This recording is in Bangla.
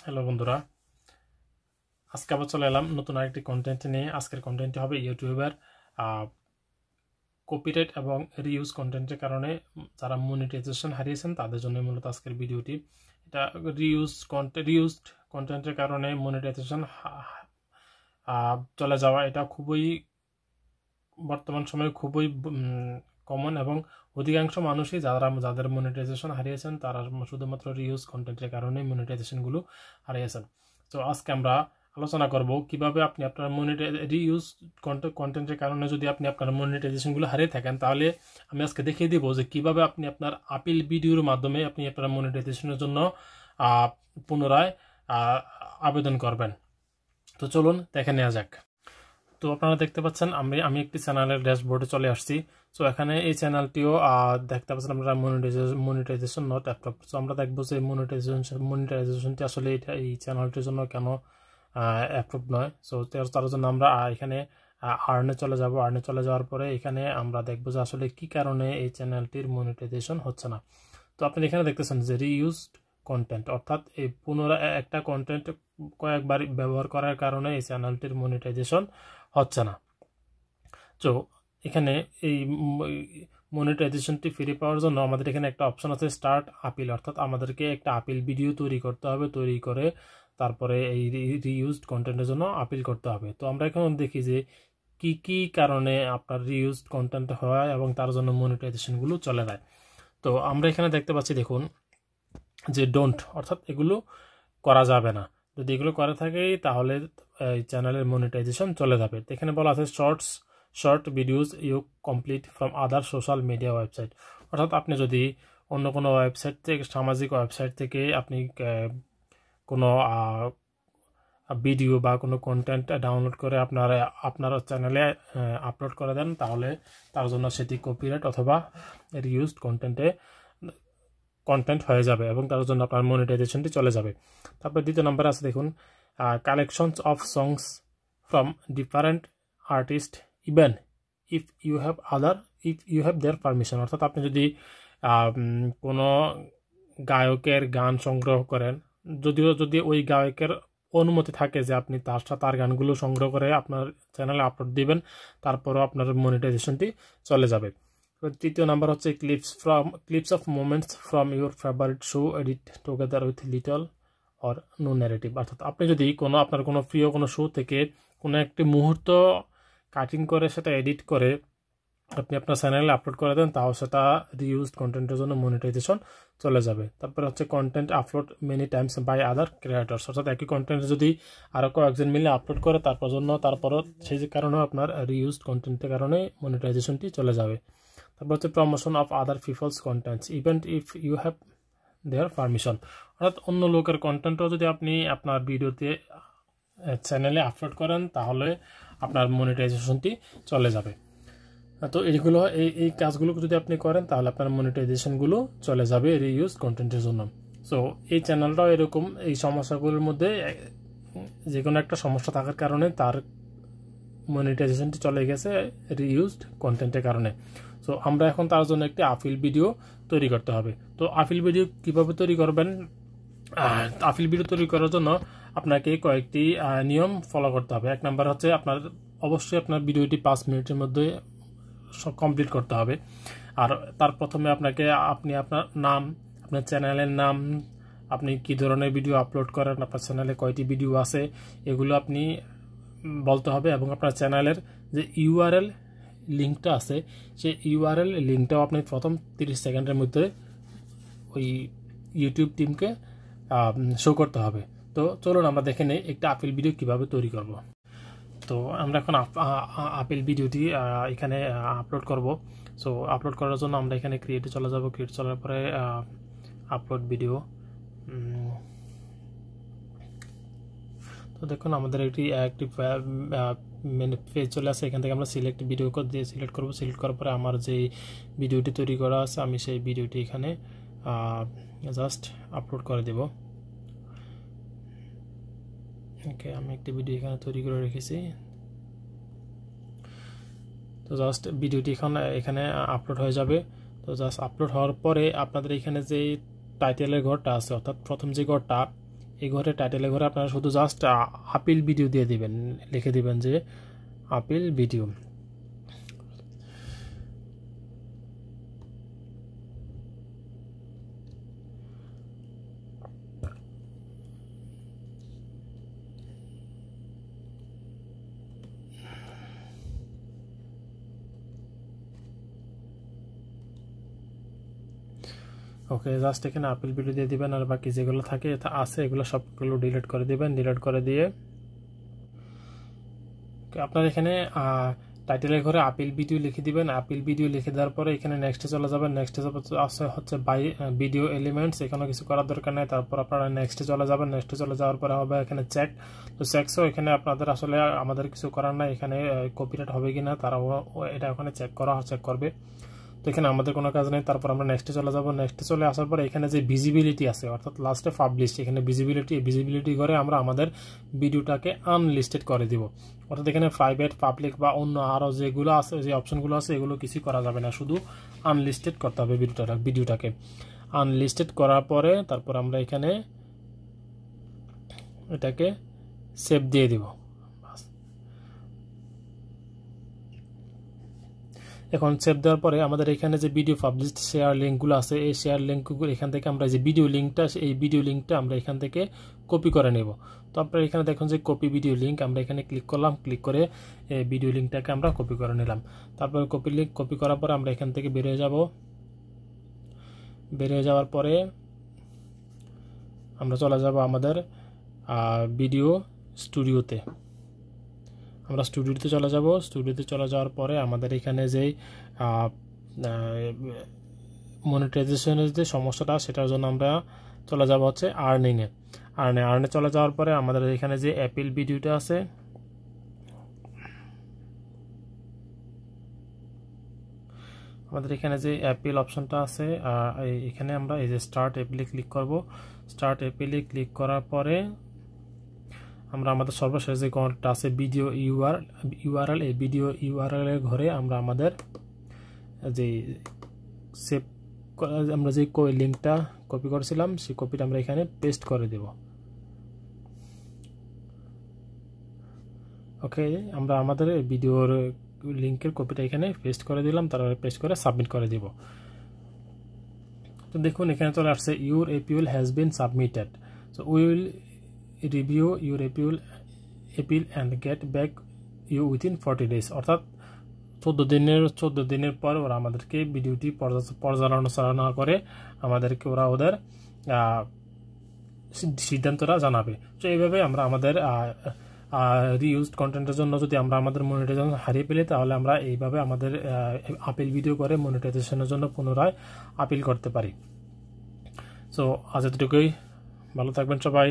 হ্যালো বন্ধুরা, আজকে আবার চলে এলাম নতুন আরেকটি কন্টেন্ট নিয়ে। আজকের কন্টেন্টটি হবে ইউটিউবের কপিরাইট এবং রিউজ কন্টেন্টের কারণে যারা মনিটাইজেশন হারিয়েছেন তাদের জন্য মূলত আজকের ভিডিওটি। এটা রিউজড কন্টেন্টের কারণে মনিটাইজেশন চলে যাওয়া, এটা খুবই বর্তমান সময়ে খুবই কমন এবং অধিকাংশ মানুষই যাদের মনিটাইজেশন হারিয়েছেন তারা শুধুমাত্র রিউজ কন্টেন্টের কারণে মনিটাইজেশনগুলো হারিয়েছেন। তো আজকে আমরা আলোচনা করব কিভাবে আপনি আপনার রিউজ কন্টেন্টের কারণে যদি আপনি আপনার মনিটাইজেশনগুলো হারিয়ে থাকেন, তাহলে আমি আজকে দেখিয়ে দিব যে কিভাবে আপনি আপনার আপিল ভিডিওর মাধ্যমে আপনি আপনার মনিটাইজেশনের জন্য পুনরায় আবেদন করবেন। তো চলুন দেখে নেওয়া যাক। তো আপনারা দেখতে পাচ্ছেন আমি একটি চ্যানেলের ড্যাশবোর্ডে চলে আসছি। তো এখানে এই চ্যানেলটিও দেখতে পাচ্ছেন আমরা মনিটাইজেশন নট অ্যাপ্রুভড। তো আমরা দেখবো যে মনিটাইজেশনটি আসলে এই চ্যানেলটির জন্য কেন অ্যাপ্রুভ নয়। সো তার জন্য আমরা এখানে আর্নে চলে যাব। আর্নে চলে যাওয়ার পরে এখানে আমরা দেখবো যে আসলে কি কারণে এই চ্যানেলটির মনিটাইজেশন হচ্ছে না। তো আপনি এখানে দেখতেছেন যে রিইউজড কন্টেন্ট, অর্থাৎ এই পুনরায় একটা কন্টেন্ট কয়েকবার ব্যবহার করার কারণে এই চ্যানেলটির মনিটাইজেশন হচ্ছে না। তো এখানে এই মনিটাইজেশনটি ফ্রি পাওয়ার জন্য আমাদের এখানে একটা অপশন আছে স্টার্ট আপিল, অর্থাৎ আমাদেরকে একটা আপিল ভিডিও তৈরি করতে হবে। তৈরি করে তারপরে এই রিইউজড কন্টেন্টের জন্য আপিল করতে হবে। তো আমরা এখন দেখি যে কি কি কারণে আপনার রিইউজড কন্টেন্ট হয় এবং তার জন্য মনিটাইজেশনগুলো চলে যায়। তো আমরা এখানে দেখতে পাচ্ছি, দেখুন যে ডোন্ট, অর্থাৎ এগুলো করা যাবে না। যদি এগুলো করে থাকে তাহলে এই চ্যানেলের মনিটাইজেশন চলে যাবে। এখানে বলা আছে short videos you complete from other social media website, অর্থাৎ আপনি যদি অন্য কোনো ওয়েবসাইট থেকে, সামাজিক ওয়েবসাইট থেকে আপনি কোনো ভিডিও বা কোনো কন্টেন্ট ডাউনলোড করে আপনার চ্যানেলে আপলোড করে দেন, তাহলে তার জন্য সেটি কপিরাইট অথবা রিউজড কন্টেন্ট হয়ে যাবে এবং তার জন্য আপনার মনিটাইজেশনটি চলে যাবে। তারপর দ্বিতীয় নাম্বার আছে, দেখুন collections of songs from different artist even if you have their permission, অর্থাৎ আপনি যদি কোনো গায়কের গান সংগ্রহ করেন, যদি ওই গায়কের অনুমতি থাকে যে আপনি তার গানগুলো সংগ্রহ করে আপনার চ্যানেলে আপলোড দিবেন, তারপরও আপনার মনিটাইজেশনটি চলে যাবে। তৃতীয় নাম্বার হচ্ছে clips of moments from your favourite show edit together with little or no narrative, অর্থাৎ আপনি যদি আপনার কোনো প্রিয় কোনো শো থেকে কোনো একটি মুহূর্ত কাটিং করে সেটা এডিট করে আপনি আপনার চ্যানেলে আপলোড করে দেন, তাও সেটা রিইউজড কন্টেন্টের জন্য মনিটাইজেশন চলে যাবে। তারপরে হচ্ছে content upload many times by other creators, অর্থাৎ একই কন্টেন্ট যদি আরও কয়েকজন মিলে আপলোড করে তারপরও সেই কারণেও আপনার রিইউজড কন্টেন্টের কারণে মনিটাইজেশনটি চলে যাবে। তারপর হচ্ছে promotion of other peoples contents even if you have their permission, অর্থাৎ অন্য লোকের কন্টেন্টও যদি আপনি আপনার ভিডিওতে চ্যানেলে আপলোড করেন তাহলে আপনার মনিটাইজেশনটি চলে যাবে। তো এইগুলো এই কাজগুলো যদি আপনি করেন তাহলে আপনার মনিটাইজেশনগুলো চলে যাবে রিইউজ কন্টেন্টের জন্য। সো এই চ্যানেলটাও এরকম, এই সমস্যাগুলোর মধ্যে যে কোনো একটা সমস্যা থাকার কারণে তার মনিটাইজেশনটি চলে গেছে রিইউজড কন্টেন্টের কারণে। সো আমরা এখন তার জন্য একটি আপিল ভিডিও তৈরি করতে হবে। তো আপিল ভিডিও কিভাবে তৈরি করবেন? আপিল ভিডিও তৈরি করার জন্য আপনাকে কয়েকটি নিয়ম ফলো করতে হবে। এক নাম্বার হচ্ছে অবশ্যই আপনার ভিডিওটি 5 মিনিটের মধ্যে কমপ্লিট করতে হবে। আর তার প্রথমে আপনি আপনার নাম, আপনার চ্যানেলের নাম, আপনি কি ধরনের ভিডিও আপলোড করেন, আপনার চ্যানেলে কয়টি ভিডিও আছে, এগুলো আপনি বলতে হবে। এবং আপনার চ্যানেলের যে ইউআরএল লিঙ্কটা আছে সেই ইউআরএল লিঙ্কটাও আপনি প্রথম 30 সেকেন্ডের মধ্যে ওই ইউটিউব টিমকে শো করতে হবে। তো চলুন আমরা দেখে নেই একটা আপিল ভিডিও কিভাবে তৈরি করব। তো আমরা এখন আপিল ভিডিওটি এখানে আপলোড করব। সো আপলোড করার জন্য আমরা এখানে ক্রিয়েটে চলে যাব। ক্রিয়েট চলার পরে আপলোড ভিডিও। তো দেখুন আমাদের একটি পেজ চলে আসে। এখান থেকে আমরা সিলেক্ট ভিডিও দিয়ে সিলেক্ট করব। সিলেক্ট করার পরে আমার যে ভিডিওটি তৈরি করা আছে আমি সেই ভিডিওটি এখানে জাস্ট আপলোড করে দেব। ওকে, আমি একটি ভিডিও এখানে তৈরি করে রেখেছি। তো জাস্ট ভিডিওটি এখানে আপলোড হয়ে যাবে। তো জাস্ট আপলোড হওয়ার পরে আপনাদের এখানে যে টাইটেলের ঘরটা আছে, অর্থাৎ প্রথম যে ঘরটা এই ঘরে টাইটেলের ঘরে আপনারা শুধু জাস্ট আপিল ভিডিও দিয়ে দিবেন, লিখে দিবেন যে আপিল ভিডিও। ওকে, জাস্ট এখানে আপিল ভিডিও দিয়ে দিবেন, আর বাকি যেগুলো থাকে আছে এগুলো সবগুলো ডিলিট করে দিবেন। ডিলিট করে দিয়ে আপনার এখানে টাইটেলের ঘরে আপিল ভিডিও লিখে দিবেন। আপিল ভিডিও লিখে দেওয়ার পরে এখানে নেক্সটে চলে যাবেন। নেক্সটে হচ্ছে বাই ভিডিও এলিমেন্টস, এখানে কিছু করার দরকার নেই। তারপর আপনারা নেক্সটে চলে যাবেন। নেক্সটে চলে যাওয়ার পরে হবে এখানে চেক। তো চেকসও এখানে আপনাদের আসলে আমাদের কিছু করার নাই, এখানে কপিরাইট হবে কিনা তারা এটা ওখানে চেক করবে। তো এখানে আমাদের কোনো কাজ নেই। তারপর আমরা নেক্সটে চলে যাব। নেক্সটে চলে আসার পরে এখানে যে ভিজিবিলিটি আছে অর্থাৎ লাস্টে পাবলিশ, এখানে ভিজিবিলিটি করে আমরা আমাদের ভিডিওটাকে আনলিস্টেড করে দিব। অর্থাৎ এখানে প্রাইভেট, পাবলিক বা অন্য আরও যেগুলো আছে, যে অপশনগুলো আছে এগুলো কিছু করা যাবে না, শুধু আনলিস্টেড করতে হবে ভিডিওটাকে। আনলিস্টেড করার পরে তারপর আমরা এখানে এটাকে সেভ দিয়ে দিব। এখন সেভ দেওয়ার পরে আমাদের এখানে যে ভিডিও পাবলিশড শেয়ার লিঙ্কগুলো আছে, এই শেয়ার লিঙ্কগুলো এখান থেকে আমরা যে ভিডিও লিঙ্কটা আমরা এখান থেকে কপি করে নেব। তো আপনারা এখানে দেখুন যে কপি ভিডিও লিঙ্ক, আমরা এখানে ক্লিক করলাম। ক্লিক করে এই ভিডিও লিঙ্কটাকে আমরা কপি করে নিলাম। তারপর কপি করার পরে আমরা এখান থেকে বেরিয়ে যাব। বেরিয়ে যাওয়ার পরে আমরা চলে যাব আমাদের ভিডিও স্টুডিওতে। আমরা স্টুডিওতে চলে যাব। স্টুডিওতে চলে যাওয়ার পরে আমাদের এখানে যেই মনিটাইজেশনের যে সমস্যাটা, সেটার জন্য আমরা চলে যাব হচ্ছে আর্নিংয়ে। আর্নে চলে যাওয়ার পরে আমাদের এখানে যে অ্যাপিল ভিডিওটা আছে, আমাদের এখানে যে অ্যাপিল অপশনটা আছে, এখানে আমরা এই যে স্টার্ট অ্যাপিলে ক্লিক করব। স্টার্ট অ্যাপিলে ক্লিক করার পরে আমরা আমাদের সর্বশেষ যে ঘরটা আছে ভিডিও ইউআরএল, এই ভিডিও ইউআরএল এর ঘরে আমরা আমাদের যে সেভ আমরা যে লিঙ্কটা কপি করেছিলাম সেই কপিটা আমরা এখানে পেস্ট করে দেব। ওকে, আমরা আমাদের ভিডিওর লিঙ্কের কপিটা এখানে পেস্ট করে দিলাম, তারপরে পেস্ট করে সাবমিট করে দিব। তো দেখুন এখানে চলে আসছে your appeal has been submitted. So we will review your appeal and get back you within 40 days। অর্থাৎ 14 দিনের পর ওরা আমাদেরকে ভিডিওটি পর্যালোচনা করে আমাদেরকে ওদের সিদ্ধান্তটা জানাবে। তো এইভাবে আমরা আমাদের রিইউজড কন্টেন্টের জন্য যদি আমরা আমাদের মনিটাইজেশন হারিয়ে ফেলি, তাহলে আমরা এইভাবে আমাদের আপিল ভিডিও করে মনিটাইজেশনের জন্য পুনরায় আপিল করতে পারি। সো আজ এতটুকুই, ভালো থাকবেন সবাই।